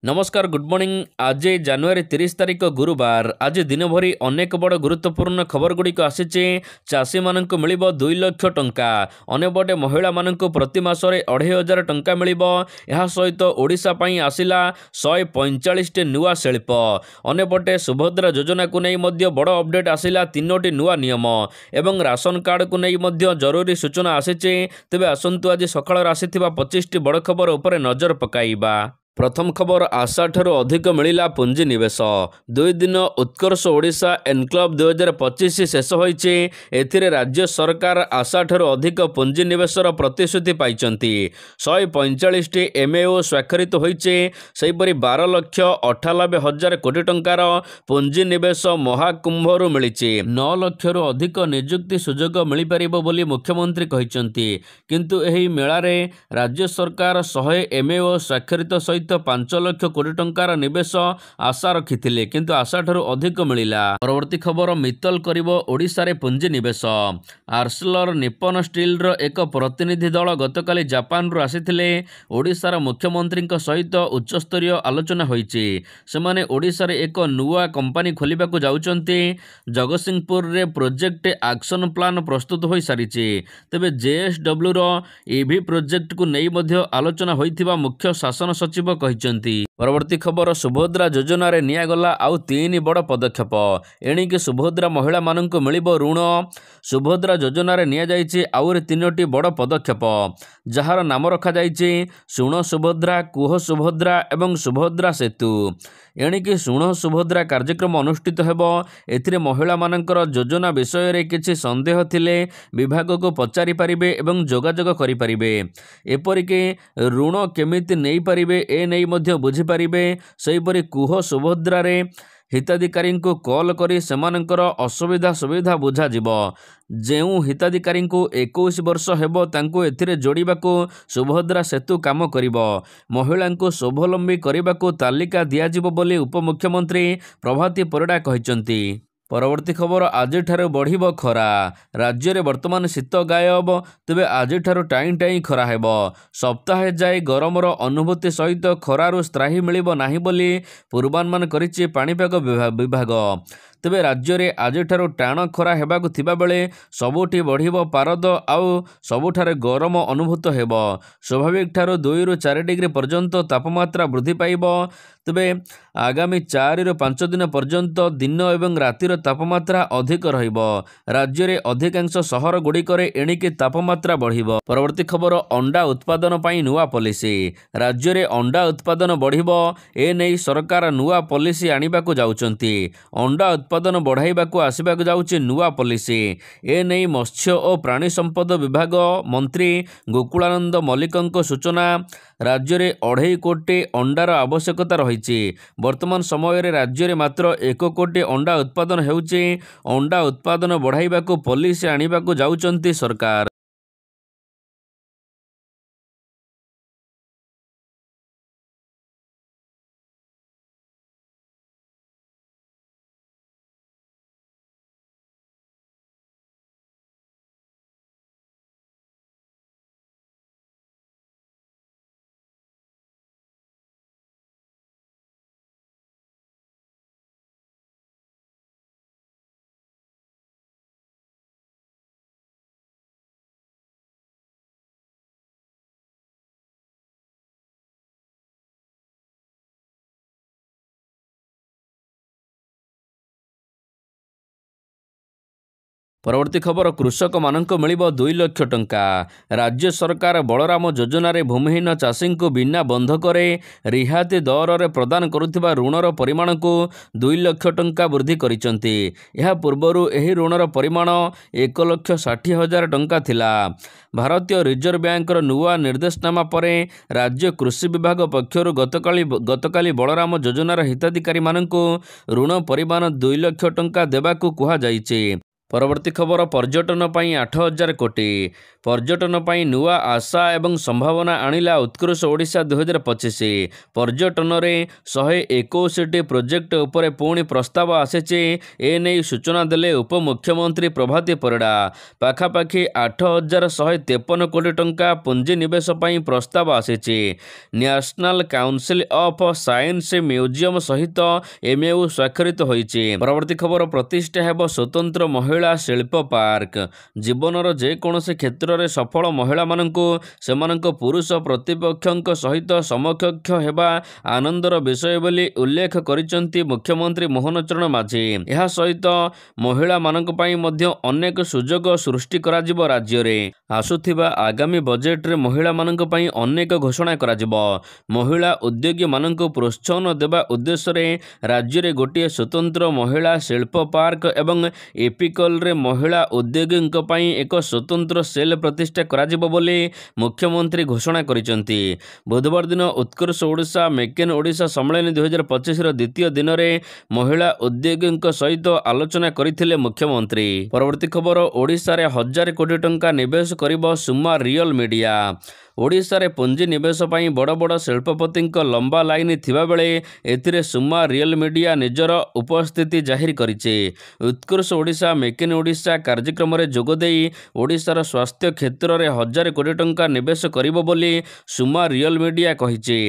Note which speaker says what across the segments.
Speaker 1: नमस्कार good morning. आज जनवरी 30 तारिख गुरुवार। आज दिन भरी अनेक बड़ गुरुत्वपूर्ण खबर गुड़िक आसी। चाषी मानक मिल 2 लाख टंका। अनेपटे महिला मानक प्रति मासरे 2500 टंका मिल। यह सहित ओडिशा पई आसिला 145 नुआ शिल्प। अनेपटे सुभद्रा योजना को नहीं मध्य बड़ अपडेट आसिला। 3टी नुआ नियम एवं राशन कार्ड को नहीं मध्य जरूरी सूचना आसी। तेबे आसंतु आज सकाळ आसिथिबा 25टी बड़ खबर उपरे नजर पकाइबा। प्रथम खबर आशा ठारू अधिक मिला पुंजी निवेश। 2 दिन उत्कर्ष ओडिशा एनक्लव 2025 शेष होईचे। एथिरे राज्य सरकार आशा ठारू अधिक पुंजी निवेशर प्रतिश्रुति पाइचंती। 145 एमएओ स्वाक्षरित होईचे। सेहीपरि 12,98,000 कोटी टंकार पुंजी निवेश महाकुंभरू मिलिचे। 9 लाख अधिक नियुक्ति सुजोग मिल पारिबो बोली मुख्यमंत्री कहिचंती। किंतु एही मेलारे राज्य सरकार 100 एमएओ स्वाक्षरित सहित 5 लाख कोटी टंकार निवेश आशा रखिथिले, किंतु आशा ठारू अधिक मिलिला। परवर्ती खबर मित्तल करिबो ओडिशा रे पुंजी निवेश। आर्सेलर निप्पन स्टील रो एक प्रतिनिधि दल गतकाली जापान रु आसिथिले। ओडिशार मुख्यमंत्री सहित उच्चस्तरीय आलोचना होईची। सेमाने ओडिशा रे एक नुआ कंपनी खोलिबाकू जाउचंती। जगतसिंहपुर रे प्रोजेक्ट एक्शन प्लान प्रस्तुत होई सारिची। तेबे जेएसडब्ल्यू रो ईवी प्रोजेक्ट को नहीं मध्य आलोचना होईथिबा मुख्य शासन सचिव कहिचंती। परवर्ती खबर सुभद्रा योजना रे नियागला आउ 3 बड़ पदक्षेप। एणिके सुभद्रा महिला मानक मिलिबो ऋण। सुभद्रा योजना रे निया जाइछि आउर 3टी बड़ पदक्षेप, जहार नाम रखा जाइछि सुण सुभद्रा, कुह सुभद्रा एवं सुभद्रा सेतु। एणिके सुण सुभद्रा कार्यक्रम अनुष्ठित हेबो। एथिरे महिला मानकर योजना विषय रे किछि संदेह थिले विभाग को पचारि पारिबे एवं जोगाजोग करि पारिबे। एपरिके ऋण केमिति नहीं पारिबे ए नहीं मध्य बुझी पारिबे। सेहीपरि कुह सुभद्रा रे हिताधिकारी को कॉल करी सेमानकर असुविधा सुविधा बुझा जिवो। जेउ हिताधिकारी को 21 वर्ष हेबो तांको एथिरे जोड़िबाको सुभद्रा सेतु काम करिबो। महिला को स्वावलंबी करिबाको तालिका दिया जिवो बोली उपमुख्यमंत्री प्रभाती परिडा कहिचंती। परवर्ती खबर आज ठारू बढ़िबो खरा। राज्य रे वर्तमान शीत गायब। तेबे आज ठारू टाई टाई खरा हेबो। सप्ताहे जाए गरमर अनुभूति सहित खरारु त्राही मिलिबो नाही बोली पूर्वानुमान करिछि पाणीपाग विभाग। तेबे राज्य रे आज ठारू टाण खरा हेबाकु थिबा बेले सबुठी बढ़िबो पारद आउ सबुठारे गरम अनुभूत हेबो। स्वाभाविक ठारू 2 रु 4 डिग्री पर्यंत तापमात्रा वृद्धि पाइबो। तेबे आगामी 4 रु 5 दिन पर्यंत दिन एवं रातिर तापमात्रा अधिक रहिबो। राज्य रे अधिकांश सहर गुड़िकरे एणिके तापमात्रा बढ़िबो। परवर्ती खबर अंडा उत्पादन पई नुआ पॉलिसी। राज्य रे अंडा उत्पादन बढ़िबो। ए नै सरकार नुआ पॉलिसी आनिबाकू जाउचंती। अंडा उत्पादन बढ़ाइबाकू आसिबाकू जाउची नुआ पॉलिसी। ए नै मत्स्य और प्राणी संपद विभाग मंत्री गोकुलानंद मल्लिकଙ୍କ सूचना। राज्य रे 2.5 कोटी अंडार आवश्यकता रहिछि। वर्तमान समय रे राज्य रे मात्र 1 कोटी अंडा उत्पादन हेउछि। अंडा उत्पादन बढ़ाइबाकू पॉलिसी आनिबाकू जाउचंती सरकार। परवर्ती खबर कृषक मानक मिलिबो 2 लाख टंका। राज्य सरकार बलराम योजना रे भूमिहीन चाषी को बिना बंधकरे रिहाती दर रे प्रदान करुथिबा ऋणर परिमाण को 2 लाख टंका वृद्धि करिसंती। यह पूर्वरु एही ऋणर परिमाण 1,60,000 टंका थिला। भारतीय रिजर्व बैंक नुआ निर्देशनामा परे राज्य कृषि विभाग पक्षरु गतकाली बलराम योजनार हिताधिकारी मानक ऋण परिमाण 2 लाख टंका देबाकू कुहा जाइछे। ପରବର୍ତ୍ତୀ ଖବର पर्यटन ପାଇଁ 8,000 କୋଟି पर्यटन ପାଇଁ ନୂଆ ଆଶା ଏବଂ ସମ୍ଭାବନା ଆଣିଲା ଉତ୍କର୍ଷ ଓଡ଼ିଶା 2025 पर्यटନରେ 121ଟି ପ୍ରୋଜେକ୍ଟ ଉପରେ ପୁଣି ପ୍ରସ୍ତାବ ଆସିଛି। ଏନେଇ ସୂଚନା ଦେଲେ ଉପମୁଖ୍ୟମନ୍ତ୍ରୀ ପ୍ରଭାତୀ ପରିଡ଼ା। ପାଖାପାଖି 8,153 କୋଟି ଟଙ୍କା ପୁଞ୍ଜିନିବେଶ ପାଇଁ ପ୍ରସ୍ତାବ ଆସିଛି। National council of science museum ସହିତ MOU ସ୍ୱାକ୍ଷରିତ ହୋଇଛି। ପରବର୍ତ୍ତୀ ଖବର ପ୍ରତିଷ୍ଠା ହେବ ସ୍ୱତନ୍ତ୍ର ମହିଳା ଶିଳ୍ପ ପାର୍କ। ଜୀବନର ଯେକୌଣସି କ୍ଷେତ୍ରରେ ସଫଳ ମହିଳାମାନଙ୍କୁ ସେମାନଙ୍କ ପୁରୁଷ ପ୍ରତିପକ୍ଷଙ୍କ ସହିତ ସମକକ୍ଷ ହେବା ଆନନ୍ଦର ବିଷୟ ବୋଲି ଉଲ୍ଲେଖ କରିଛନ୍ତି ମୁଖ୍ୟମନ୍ତ୍ରୀ ମୋହନ ଚରଣ ମାଝୀ। ଏହା ସହିତ ମହିଳାମାନଙ୍କ ପାଇଁ ମଧ୍ୟ ଅନେକ ସୁଯୋଗ ସୃଷ୍ଟି କରାଯିବ। ରାଜ୍ୟରେ ଆସୁଥିବା ଆଗାମୀ ବଜେଟରେ ମହିଳାମାନଙ୍କ ପାଇଁ ଅନେକ ଘୋଷଣା କରାଯିବ। ମହିଳା ଉଦ୍ୟୋଗୀମାନଙ୍କୁ ପ୍ରୋତ୍ସାହନ ଦେବା ଉଦ୍ଦେଶ୍ୟରେ ରାଜ୍ୟରେ ଗୋଟିଏ ସ୍ୱତନ୍ତ୍ର ମହିଳା ଶିଳ୍ପ ପାର୍କ ଏବଂ ଏପିକଲରେ ମହିଳା ଉଦ୍ୟୋଗୀଙ୍କ ପାଇଁ ଏକ ସ୍ୱତନ୍ତ୍ର ସେଲ୍ ପ୍ରତିଷ୍ଠା କରାଯିବ ବୋଲି ମୁଖ୍ୟମନ୍ତ୍ରୀ ଘୋଷଣା କରିଛନ୍ତି। ବୁଧବାର ଦିନ ଉତ୍କର୍ଷ ଓଡ଼ିଶା ମେକ୍ ଇନ୍ ଓଡ଼ିଶା ସମ୍ମିଳନୀ 2025ର ଦ୍ୱିତୀୟ ଦିନରେ ମହିଳା ଉଦ୍ୟୋଗୀଙ୍କ ସହିତ ଆଲୋଚନା କରିଥିଲେ ମୁଖ୍ୟମନ୍ତ୍ରୀ। ପରବର୍ତ୍ତୀ ଖବର ଓଡ଼ିଶାରେ 1,000 କୋଟି ଟଙ୍କା ନିବେଶ କରିବ ସୁମା ରିଅଲ ମିଡ଼ିଆ। ଓଡ଼ିଶାରେ ପୁଞ୍ଜି ନିବେଶ ପାଇଁ ବଡ଼ ବଡ଼ ଶିଳ୍ପପତିଙ୍କ ଲମ୍ବା ଲାଇନ ଥିବାବେଳେ ଏଥିରେ ସୁମା ରିଅଲ ମିଡ଼ିଆ ନିଜର ଉପସ୍ଥିତି ଜାହିର କରିଛି। ଉତ୍କର୍ଷ ଓଡ଼ିଶା ମେକ୍ ଇନ୍ ଓଡ଼ିଶା କାର୍ଯ୍ୟକ୍ରମରେ ଯୋଗଦେଇ ଓଡ଼ିଶାର ସ୍ୱାସ୍ଥ୍ୟ କ୍ଷେତ୍ରରେ 1,000 କୋଟି ଟଙ୍କା ନିବେଶ କରିବ ବୋଲି ସୁମା ରିଅଲ ମିଡ଼ିଆ କହିଛି।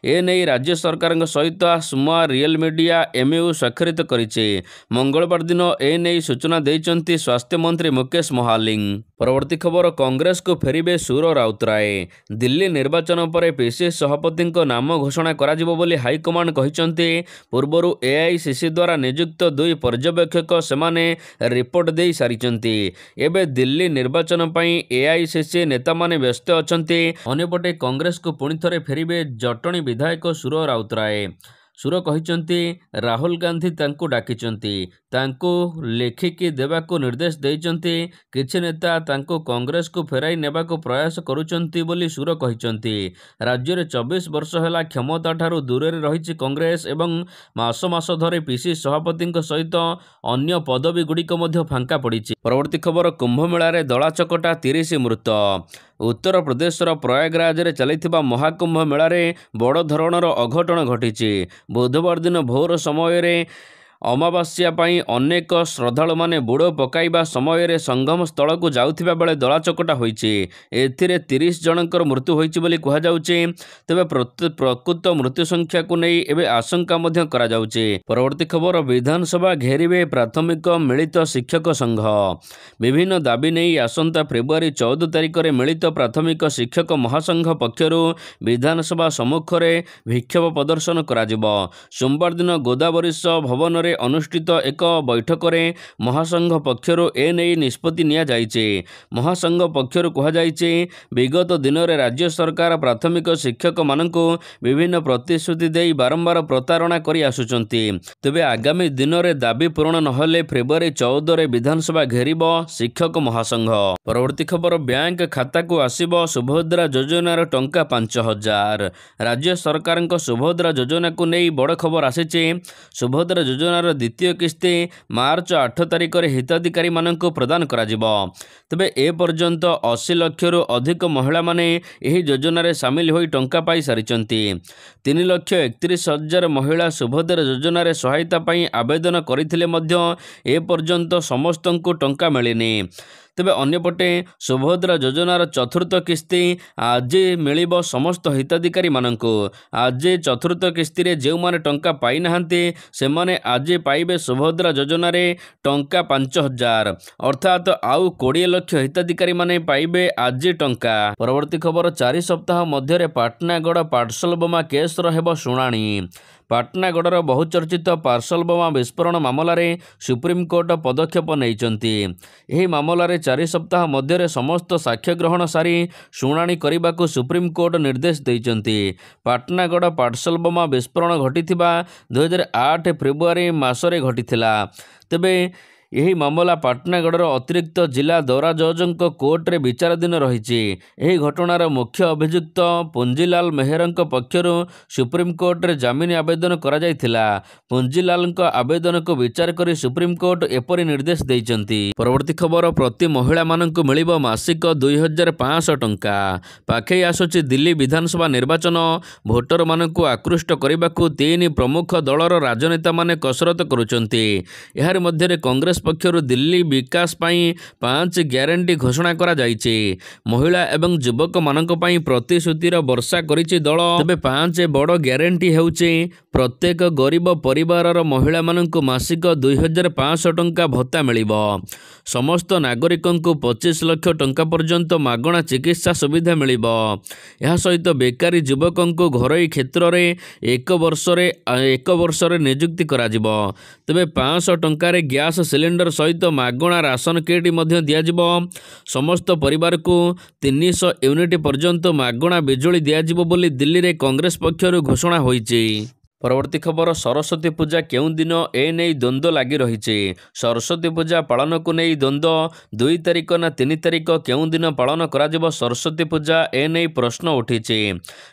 Speaker 1: ଏନେଇ ରାଜ୍ୟ ସରକାରଙ୍କ ସହିତ ସୁମା ରିଅଲ ମିଡ଼ିଆ MOU ସ୍ୱାକ୍ଷରିତ କରିଛି। ମଙ୍ଗଳବାର ଦିନ ଏନେଇ ସୂଚନା ଦେଇଛନ୍ତି ସ୍ୱାସ୍ଥ୍ୟମନ୍ତ୍ରୀ ମୁକେଶ ମହାଲିଂ। ପରବର୍ତ୍ତୀ ଖବର କଂଗ୍ରେସକୁ ଫେରିବେ ସୁର ରାଉତରାୟ। ଦିଲ୍ଲୀ ନିର୍ବାଚନ ପରେ PCC ସଭାପତିଙ୍କ ନାମ ଘୋଷଣା କରାଯିବ ବୋଲି ହାଇକମାଣ୍ଡ କହିଛନ୍ତି। ପୂର୍ବରୁ AICC ଦ୍ୱାରା ନିଯୁକ୍ତ 2 ପର୍ଯ୍ୟବେକ୍ଷକ ସେମାନେ ରିପୋର୍ଟ ଦେଇ ସାରିଛନ୍ତି। ଏବେ ଦିଲ୍ଲୀ ନିର୍ବାଚନ ପାଇଁ AICC ନେତାମାନେ ବ୍ୟସ୍ତ ଅଛନ୍ତି। ଅନ୍ୟପଟେ କଂଗ୍ରେସକୁ ପୁଣି ଥରେ ଫେରିବେ ଜଟଣୀ ବିଧାୟକ ସୁର ରାଉତରାୟ। ସୁର କହିଛନ୍ତି ରାହୁଲ ଗାନ୍ଧୀ ତାଙ୍କୁ ଡାକିଛନ୍ତି, ତାଙ୍କୁ ଲେଖିକି ଦେବାକୁ ନିର୍ଦ୍ଦେଶ ଦେଇଛନ୍ତି। କିଛି ନେତା ତାଙ୍କୁ କଂଗ୍ରେସକୁ ଫେରାଇ ନେବାକୁ ପ୍ରୟାସ କରୁଛନ୍ତି ବୋଲି ସୁର କହିଛନ୍ତି। ରାଜ୍ୟରେ 24 ବର୍ଷ ହେଲା କ୍ଷମତାଠାରୁ ଦୂରରେ ରହିଛି କଂଗ୍ରେସ ଏବଂ ମାସ ମାସ ଧରି PCC ସଭାପତିଙ୍କ ସହିତ ଅନ୍ୟ ପଦବୀଗୁଡ଼ିକ ମଧ୍ୟ ଫାଙ୍କା ପଡ଼ିଛି। ପରବର୍ତ୍ତୀ ଖବର କୁମ୍ଭମେଳାରେ ଦଳାଚକଟା 30 ମୃତ। ଉତ୍ତରପ୍ରଦେଶର ପ୍ରୟାଗରାଜରେ ଚାଲିଥିବା ମହାକୁମ୍ଭ ମେଳାରେ ବଡ଼ ଧରଣର ଅଘଟଣ ଘଟିଛି। ବୁଧବାର ଦିନ ଭୋର ସମୟରେ ଅମାବାସ୍ୟା ପାଇଁ ଅନେକ ଶ୍ରଦ୍ଧାଳୁମାନେ ବୁଡ଼ ପକାଇବା ସମୟରେ ସଙ୍ଗମ ସ୍ଥଳକୁ ଯାଉଥିବା ବେଳେ ଦଳାଚକଟା ହୋଇଛି। ଏଥିରେ 30 ଜଣଙ୍କର ମୃତ୍ୟୁ ହୋଇଛି ବୋଲି କୁହାଯାଉଛି। ତେବେ ପ୍ରକୃତ ମୃତ୍ୟୁ ସଂଖ୍ୟାକୁ ନେଇ ଏବେ ଆଶଙ୍କା ମଧ୍ୟ କରାଯାଉଛି। ପରବର୍ତ୍ତୀ ଖବର ବିଧାନସଭା ଘେରିବେ ପ୍ରାଥମିକ ମିଳିତ ଶିକ୍ଷକ ସଂଘ। ବିଭିନ୍ନ ଦାବି ନେଇ ଆସନ୍ତା ଫେବୃଆରୀ 14 ତାରିଖରେ ମିଳିତ ପ୍ରାଥମିକ ଶିକ୍ଷକ ମହାସଂଘ ପକ୍ଷରୁ ବିଧାନସଭା ସମ୍ମୁଖରେ ବିକ୍ଷୋଭ ପ୍ରଦର୍ଶନ କରାଯିବ। ସୋମବାର ଦିନ ଗୋଦାବରୀଶ ଭବନରେ ଅନୁଷ୍ଠିତ ଏକ ବୈଠକରେ ମହାସଂଘ ପକ୍ଷରୁ ଏନେଇ ନିଷ୍ପତ୍ତି ନିଆଯାଇଛି। ମହାସଂଘ ପକ୍ଷରୁ କୁହାଯାଇଛି, ବିଗତ ଦିନରେ ରାଜ୍ୟ ସରକାର ପ୍ରାଥମିକ ଶିକ୍ଷକମାନଙ୍କୁ ବିଭିନ୍ନ ପ୍ରତିଶ୍ରୁତି ଦେଇ ବାରମ୍ବାର ପ୍ରତାରଣା କରି ଆସୁଛନ୍ତି। ତେବେ ଆଗାମୀ ଦିନରେ ଦାବି ପୂରଣ ନହେଲେ ଫେବୃଆରୀ 14ରେ ବିଧାନସଭା ଘେରିବ ଶିକ୍ଷକ ମହାସଂଘ। ପରବର୍ତ୍ତୀ ଖବର ବ୍ୟାଙ୍କ ଖାତାକୁ ଆସିବ ସୁଭଦ୍ରା ଯୋଜନାର ଟଙ୍କା 5,000। ରାଜ୍ୟ ସରକାରଙ୍କ ସୁଭଦ୍ରା ଯୋଜନାକୁ ନେଇ ବଡ଼ ଖବର ଆସିଛି। ସୁଭଦ୍ରା ଯୋଜନାର ଦ୍ୱିତୀୟ କିସ୍ତି ମାର୍ଚ୍ଚ 8 ତାରିଖରେ ହିତାଧିକାରୀମାନଙ୍କୁ ପ୍ରଦାନ କରାଯିବ। ତେବେ ଏପର୍ଯ୍ୟନ୍ତ 80 ଲକ୍ଷରୁ ଅଧିକ ମହିଳାମାନେ ଏହି ଯୋଜନାରେ ସାମିଲ ହୋଇ ଟଙ୍କା ପାଇସାରିଛନ୍ତି। 3,31,000 ମହିଳା ସୁଭଦ୍ରା ଯୋଜନାରେ ସହାୟତା ପାଇଁ ଆବେଦନ କରିଥିଲେ ମଧ୍ୟ ଏପର୍ଯ୍ୟନ୍ତ ସମସ୍ତଙ୍କୁ ଟଙ୍କା ମିଳିନି। ତେବେ ଅନ୍ୟପଟେ ସୁଭଦ୍ରା ଯୋଜନାର ଚତୁର୍ଥ କିସ୍ତି ଆଜି ମିଳିବ ସମସ୍ତ ହିତାଧିକାରୀମାନଙ୍କୁ। ଆଜି ଚତୁର୍ଥ କିସ୍ତିରେ ଯେଉଁମାନେ ଟଙ୍କା ପାଇନାହାନ୍ତି ସେମାନେ ଆଜି ପାଇବେ ସୁଭଦ୍ରା ଯୋଜନାରେ ଟଙ୍କା 5,000। ଅର୍ଥାତ୍ ଆଉ 20 ଲକ୍ଷ ହିତାଧିକାରୀମାନେ ପାଇବେ ଆଜି ଟଙ୍କା। ପରବର୍ତ୍ତୀ ଖବର 4 ସପ୍ତାହ ମଧ୍ୟରେ ପାଟଣାଗଡ଼ ପାର୍ସଲ ବୋମା କେସ୍ର ହେବ ଶୁଣାଣି। ପାଟଣାଗଡ଼ର ବହୁଚର୍ଚ୍ଚିତ ପାର୍ସଲ ବୋମା ବିସ୍ଫୋରଣ ମାମଲାରେ ସୁପ୍ରିମକୋର୍ଟ ପଦକ୍ଷେପ ନେଇଛନ୍ତି। ଏହି ମାମଲାରେ 4 ସପ୍ତାହ ମଧ୍ୟରେ ସମସ୍ତ ସାକ୍ଷ୍ୟ ଗ୍ରହଣ ସାରି ଶୁଣାଣି କରିବାକୁ ସୁପ୍ରିମକୋର୍ଟ ନିର୍ଦ୍ଦେଶ ଦେଇଛନ୍ତି। ପାଟଣାଗଡ଼ ପାର୍ସଲ ବୋମା ବିସ୍ଫୋରଣ ଘଟିଥିବା 2008 ଫେବୃଆରୀ ମାସରେ ଘଟିଥିଲା। ତେବେ ଏହି ମାମଲା ପାଟନାଗଡ଼ର ଅତିରିକ୍ତ ଜିଲ୍ଲା ଦୌରା ଜଜଙ୍କ କୋର୍ଟରେ ବିଚାରାଧୀନ ରହିଛି। ଏହି ଘଟଣାର ମୁଖ୍ୟ ଅଭିଯୁକ୍ତ ପୁଞ୍ଜିଲାଲ ମେହେରଙ୍କ ପକ୍ଷରୁ ସୁପ୍ରିମକୋର୍ଟରେ ଜାମିନ ଆବେଦନ କରାଯାଇଥିଲା। ପୁଞ୍ଜିଲାଲଙ୍କ ଆବେଦନକୁ ବିଚାର କରି ସୁପ୍ରିମକୋର୍ଟ ଏପରି ନିର୍ଦ୍ଦେଶ ଦେଇଛନ୍ତି। ପରବର୍ତ୍ତୀ ଖବର, ପ୍ରତି ମହିଳାମାନଙ୍କୁ ମିଳିବ ମାସିକ 2500 ଟଙ୍କା। ପାଖେଇ ଆସୁଛି ଦିଲ୍ଲୀ ବିଧାନସଭା ନିର୍ବାଚନ। ଭୋଟରମାନଙ୍କୁ ଆକୃଷ୍ଟ କରିବାକୁ 3 ପ୍ରମୁଖ ଦଳର ରାଜନେତାମାନେ କସରତ କରୁଛନ୍ତି। ଏହାରି ମଧ୍ୟରେ କଂଗ୍ରେସ ପକ୍ଷରୁ ଦିଲ୍ଲୀ ବିକାଶ ପାଇଁ 5 ଗ୍ୟାରେଣ୍ଟି ଘୋଷଣା କରାଯାଇଛି। ମହିଳା ଏବଂ ଯୁବକମାନଙ୍କ ପାଇଁ ପ୍ରତିଶ୍ରୁତିର ବର୍ଷା କରିଛି ଦଳ। ତେବେ 5 ବଡ଼ ଗ୍ୟାରେଣ୍ଟି ହେଉଛି, ପ୍ରତ୍ୟେକ ଗରିବ ପରିବାରର ମହିଳାମାନଙ୍କୁ ମାସିକ 2500 ଟଙ୍କା ଭତ୍ତା ମିଳିବ। ସମସ୍ତ ନାଗରିକଙ୍କୁ 25 ଲକ୍ଷ ଟଙ୍କା ପର୍ଯ୍ୟନ୍ତ ମାଗଣା ଚିକିତ୍ସା ସୁବିଧା ମିଳିବ। ଏହା ସହିତ ବେକାରୀ ଯୁବକଙ୍କୁ ଘରୋଇ କ୍ଷେତ୍ରରେ 1 ବର୍ଷରେ ନିଯୁକ୍ତି କରାଯିବ। ତେବେ 500 ଟଙ୍କାରେ ଗ୍ୟାସ୍ ସିଲିଣ୍ଡର ସହିତ ମାଗଣା ରାସନ କିଟ୍ ମଧ୍ୟ ଦିଆଯିବ। ସମସ୍ତ ପରିବାରକୁ 300 ୟୁନିଟ୍ ପର୍ଯ୍ୟନ୍ତ ମାଗଣା ବିଜୁଳି ଦିଆଯିବ ବୋଲି ଦିଲ୍ଲୀରେ କଂଗ୍ରେସ ପକ୍ଷରୁ ଘୋଷଣା ହୋଇଛି। ପରବର୍ତ୍ତୀ ଖବର, ସରସ୍ୱତୀ ପୂଜା କେଉଁ ଦିନ? ଏ ନେଇ ଦ୍ୱନ୍ଦ୍ୱ ଲାଗି ରହିଛି। ସରସ୍ୱତୀ ପୂଜା ପାଳନକୁ ନେଇ ଦ୍ୱନ୍ଦ୍ୱ। 2 ତାରିଖ ନା 3 ତାରିଖ କେଉଁ ଦିନ ପାଳନ କରାଯିବ ସରସ୍ୱତୀ ପୂଜା? ଏ ନେଇ ପ୍ରଶ୍ନ ଉଠିଛି।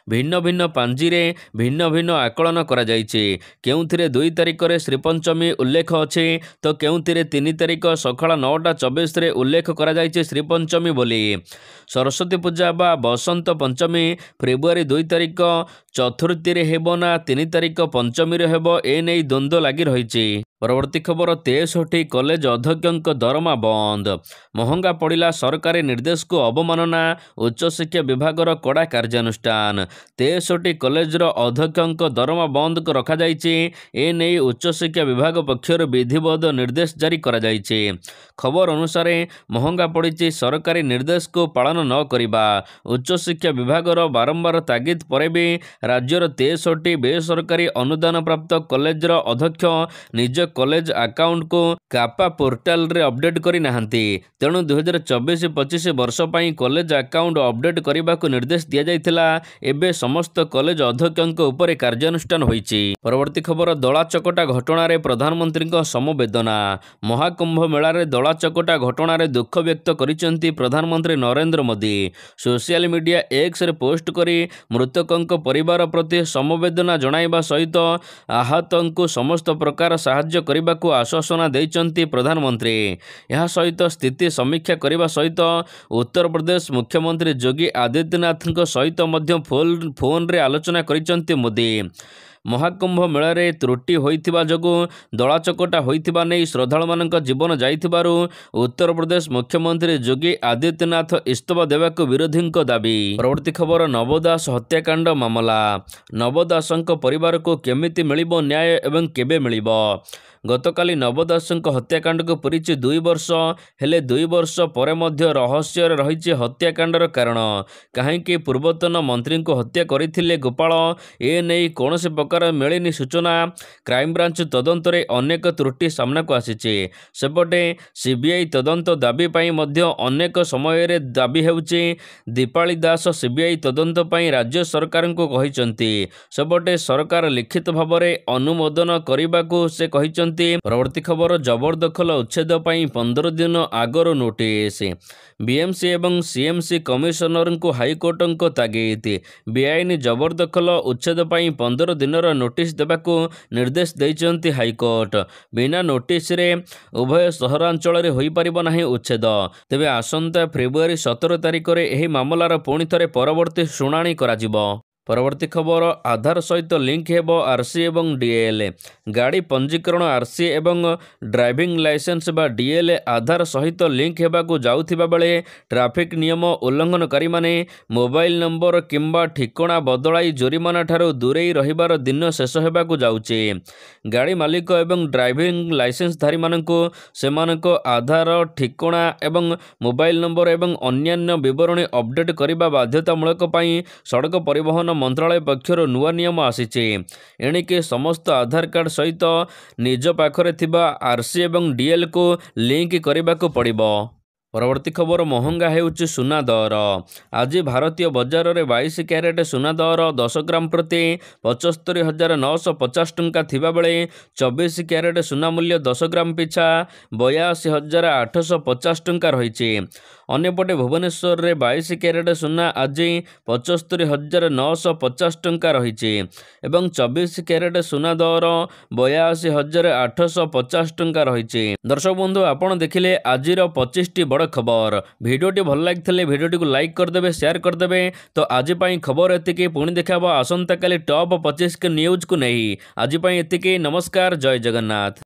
Speaker 1: ଭିନ୍ନ ଭିନ୍ନ ପାଞ୍ଜିରେ ଭିନ୍ନ ଭିନ୍ନ ଆକଳନ କରାଯାଇଛି। କେଉଁଥିରେ 2 ତାରିଖରେ ଶ୍ରୀପଞ୍ଚମୀ ଉଲ୍ଲେଖ ଅଛି ତ କେଉଁଥିରେ 3 ତାରିଖ ସକାଳ 9:24ରେ ଉଲ୍ଲେଖ କରାଯାଇଛି ଶ୍ରୀପଞ୍ଚମୀ ବୋଲି। ସରସ୍ୱତୀ ପୂଜା ବା ବସନ୍ତ ପଞ୍ଚମୀ ଫେବୃଆରୀ 2 ତାରିଖ ଚତୁର୍ଥୀରେ ହେବ ନା 3 ତାରିଖ ପଞ୍ଚମୀରେ ହେବ, ଏ ନେଇ ଦ୍ୱନ୍ଦ୍ୱ ଲାଗି ରହିଛି। ପରବର୍ତ୍ତୀ ଖବର, 63 କଲେଜ ଅଧ୍ୟକ୍ଷଙ୍କ ଦରମା ବନ୍ଦ। ମହଙ୍ଗା ପଡ଼ିଲା ସରକାରୀ ନିର୍ଦ୍ଦେଶକୁ ଅବମାନନା, ଉଚ୍ଚଶିକ୍ଷା ବିଭାଗର କଡ଼ା କାର୍ଯ୍ୟାନୁଷ୍ଠାନ। 63 କଲେଜର ଅଧ୍ୟକ୍ଷଙ୍କ ଦରମା ବନ୍ଦ ରଖାଯାଇଛି। ଏ ନେଇ ଉଚ୍ଚଶିକ୍ଷା ବିଭାଗ ପକ୍ଷରୁ ବିଧିବଦ୍ଧ ନିର୍ଦ୍ଦେଶ ଜାରି କରାଯାଇଛି। ଖବର ଅନୁସାରେ ମହଙ୍ଗା ପଡ଼ିଛି ସରକାରୀ ନିର୍ଦ୍ଦେଶକୁ ପାଳନ ନ କରିବା। ଉଚ୍ଚଶିକ୍ଷା ବିଭାଗର ବାରମ୍ବାର ତାଗିଦ ପରେ ବି ରାଜ୍ୟର 63 ବେସରକାରୀ ଅନୁଦାନ ପ୍ରାପ୍ତ କଲେଜର ଅଧ୍ୟକ୍ଷ ନିଜ କଲେଜ ଆକାଉଣ୍ଟକୁ କାପା ପୋର୍ଟାଲରେ ଅପଡେଟ୍ କରିନାହାନ୍ତି। ତେଣୁ 2024-25 ବର୍ଷ ପାଇଁ କଲେଜ ଆକାଉଣ୍ଟ ଅପଡେଟ୍ କରିବାକୁ ନିର୍ଦ୍ଦେଶ ଦିଆଯାଇଥିଲା। ଏବେ ସମସ୍ତ କଲେଜ ଅଧ୍ୟକ୍ଷଙ୍କ ଉପରେ କାର୍ଯ୍ୟାନୁଷ୍ଠାନ ହୋଇଛି। ପରବର୍ତ୍ତୀ ଖବର, ଦଳାଚକଟା ଘଟଣାରେ ପ୍ରଧାନମନ୍ତ୍ରୀଙ୍କ ସମବେଦନା। ମହାକୁମ୍ଭ ମେଳାରେ ଦଳାଚକଟା ଘଟଣାରେ ଦୁଃଖ ବ୍ୟକ୍ତ କରିଛନ୍ତି ପ୍ରଧାନମନ୍ତ୍ରୀ ନରେନ୍ଦ୍ର ମୋଦି। ସୋସିଆଲ ମିଡ଼ିଆ ଏକ୍ସରେ ପୋଷ୍ଟ କରି ମୃତକଙ୍କ ପରିବାର ପ୍ରତି ସମବେଦନା ଜଣାଇବା ସହିତ ଆହତଙ୍କୁ ସମସ୍ତ ପ୍ରକାର ସାହାଯ୍ୟ କରିବାକୁ ଆଶ୍ୱାସନା ଦେଇଛନ୍ତି ପ୍ରଧାନମନ୍ତ୍ରୀ। ଏହା ସହିତ ସ୍ଥିତି ସମୀକ୍ଷା କରିବା ସହିତ ଉତ୍ତରପ୍ରଦେଶ ମୁଖ୍ୟମନ୍ତ୍ରୀ ଯୋଗୀ ଆଦିତ୍ୟନାଥଙ୍କ ସହିତ ମଧ୍ୟ ଫୋନରେ ଆଲୋଚନା କରିଛନ୍ତି ମୋଦି। ମହାକୁମ୍ଭ ମେଳାରେ ତ୍ରୁଟି ହୋଇଥିବା ଯୋଗୁଁ ଦଳାଚକଟା ହୋଇଥିବା ନେଇ ଶ୍ରଦ୍ଧାଳୁମାନଙ୍କ ଜୀବନ ଯାଇଥିବାରୁ ଉତ୍ତରପ୍ରଦେଶ ମୁଖ୍ୟମନ୍ତ୍ରୀ ଯୋଗୀ ଆଦିତ୍ୟନାଥ ଇସ୍ତଫା ଦେବାକୁ ବିରୋଧୀଙ୍କ ଦାବି। ପରବର୍ତ୍ତୀ ଖବର, ନବ ଦାସ ହତ୍ୟାକାଣ୍ଡ ମାମଲା। ନବ ଦାସଙ୍କ ପରିବାରକୁ କେମିତି ମିଳିବ ନ୍ୟାୟ ଏବଂ କେବେ ମିଳିବ? ଗତକାଲି ନବ ଦାସଙ୍କ ହତ୍ୟାକାଣ୍ଡକୁ ପୂରିଛି 2 ବର୍ଷ। ହେଲେ 2 ବର୍ଷ ପରେ ମଧ୍ୟ ରହସ୍ୟରେ ରହିଛି ହତ୍ୟାକାଣ୍ଡର କାରଣ। କାହିଁକି ପୂର୍ବତନ ମନ୍ତ୍ରୀଙ୍କୁ ହତ୍ୟା କରିଥିଲେ ଗୋପାଳ? ଏ ନେଇ କୌଣସି ପ୍ରକାର ମିଳିନି ସୂଚନା। କ୍ରାଇମବ୍ରାଞ୍ଚ ତଦନ୍ତରେ ଅନେକ ତ୍ରୁଟି ସାମ୍ନାକୁ ଆସିଛି। ସେପଟେ ସିବିଆଇ ତଦନ୍ତ ଦାବି ପାଇଁ ମଧ୍ୟ ଅନେକ ସମୟରେ ଦାବି ହେଉଛି। ଦୀପାଳି ଦାସ ସିବିଆଇ ତଦନ୍ତ ପାଇଁ ରାଜ୍ୟ ସରକାରଙ୍କୁ କହିଛନ୍ତି। ସେପଟେ ସରକାର ଲିଖିତ ଭାବରେ ଅନୁମୋଦନ କରିବାକୁ ସେ କହିଛନ୍ତି। ପରବର୍ତ୍ତୀ ଖବର, ଜବରଦଖଲ ଉଚ୍ଛେଦ ପାଇଁ 15 ଦିନ ଆଗରୁ ନୋଟିସ୍। ବିଏମ୍ସି ଏବଂ ସିଏମ୍ସି କମିଶନରଙ୍କୁ ହାଇକୋର୍ଟଙ୍କ ତାଗିଦ। ବେଆଇନ ଜବରଦଖଲ ଉଚ୍ଛେଦ ପାଇଁ 15 ଦିନର ନୋଟିସ୍ ଦେବାକୁ ନିର୍ଦ୍ଦେଶ ଦେଇଛନ୍ତି ହାଇକୋର୍ଟ। ବିନା ନୋଟିସରେ ଉଭୟ ସହରାଞ୍ଚଳରେ ହୋଇପାରିବ ନାହିଁ ଉଚ୍ଛେଦ। ତେବେ ଆସନ୍ତା ଫେବୃଆରୀ 17 ତାରିଖରେ ଏହି ମାମଲାର ପୁଣି ଥରେ ପରବର୍ତ୍ତୀ ଶୁଣାଣି କରାଯିବ। ପରବର୍ତ୍ତୀ ଖବର, ଆଧାର ସହିତ ଲିଙ୍କ ହେବ ଆର୍ସି ଏବଂ ଡିଏଲ୍। ଗାଡ଼ି ପଞ୍ଜୀକରଣ ଆର୍ସି ଏବଂ ଡ୍ରାଇଭିଂ ଲାଇସେନ୍ସ ବା ଡିଏଲ୍ ଆଧାର ସହିତ ଲିଙ୍କ ହେବାକୁ ଯାଉଥିବା ବେଳେ ଟ୍ରାଫିକ୍ ନିୟମ ଉଲ୍ଲଂଘନକାରୀମାନେ ମୋବାଇଲ ନମ୍ବର କିମ୍ବା ଠିକଣା ବଦଳାଇ ଜୋରିମାନା ଠାରୁ ଦୂରେଇ ରହିବାର ଦିନ ଶେଷ ହେବାକୁ ଯାଉଛି। ଗାଡ଼ି ମାଲିକ ଏବଂ ଡ୍ରାଇଭିଂ ଲାଇସେନ୍ସଧାରୀମାନଙ୍କୁ ସେମାନଙ୍କ ଆଧାର, ଠିକଣା ଏବଂ ମୋବାଇଲ ନମ୍ବର ଏବଂ ଅନ୍ୟାନ୍ୟ ବିବରଣୀ ଅପଡେଟ୍ କରିବା ବାଧ୍ୟତାମୂଳକ ପାଇଁ ସଡ଼କ ପରିବହନ ମନ୍ତ୍ରାଳୟ ପକ୍ଷରୁ ନୂଆ ନିୟମ ଆସିଛି। ଏଣିକି ସମସ୍ତ ଆଧାର କାର୍ଡ ସହିତ ନିଜ ପାଖରେ ଥିବା ଆର୍ସି ଏବଂ ଡିଏଲ୍କୁ ଲିଙ୍କ କରିବାକୁ ପଡ଼ିବ। ପରବର୍ତ୍ତୀ ଖବର ମହଙ୍ଗା ହେଉଛି ସୁନା ଦର। ଆଜି ଭାରତୀୟ ବଜାରରେ 22 କ୍ୟାରେଟ୍ ସୁନା ଦର 10 ଗ୍ରାମ ପ୍ରତି ৭୫,950 ଟଙ୍କା ଥିବାବେଳେ 24 କ୍ୟାରେଟ୍ ସୁନା ମୂଲ୍ୟ 10 ଗ୍ରାମ ପିଛା 82,850 ଟଙ୍କା ରହିଛି। ଅନ୍ୟପଟେ ଭୁବନେଶ୍ୱରରେ 22 କ୍ୟାରେଟ୍ ସୁନା ଆଜି 75,950 ଟଙ୍କା ରହିଛି ଏବଂ 24 କ୍ୟାରେଟ୍ ସୁନା ଦର 82,850 ଟଙ୍କା ରହିଛି। ଦର୍ଶକ ବନ୍ଧୁ, ଆପଣ ଦେଖିଲେ ଆଜିର 25ଟି ବଡ଼ ଖବର। ଭିଡ଼ିଓଟି ଭଲ ଲାଗିଥିଲେ ଭିଡ଼ିଓଟିକୁ ଲାଇକ୍ କରିଦେବେ, ସେୟାର କରିଦେବେ। ତ ଆଜି ପାଇଁ ଖବର ଏତିକି, ପୁଣି ଦେଖା ହେବ ଆସନ୍ତାକାଲି ଟପ୍ 25 ନ୍ୟୁଜ୍କୁ ନେଇ। ଆଜି ପାଇଁ ଏତିକି, ନମସ୍କାର, ଜୟ ଜଗନ୍ନାଥ।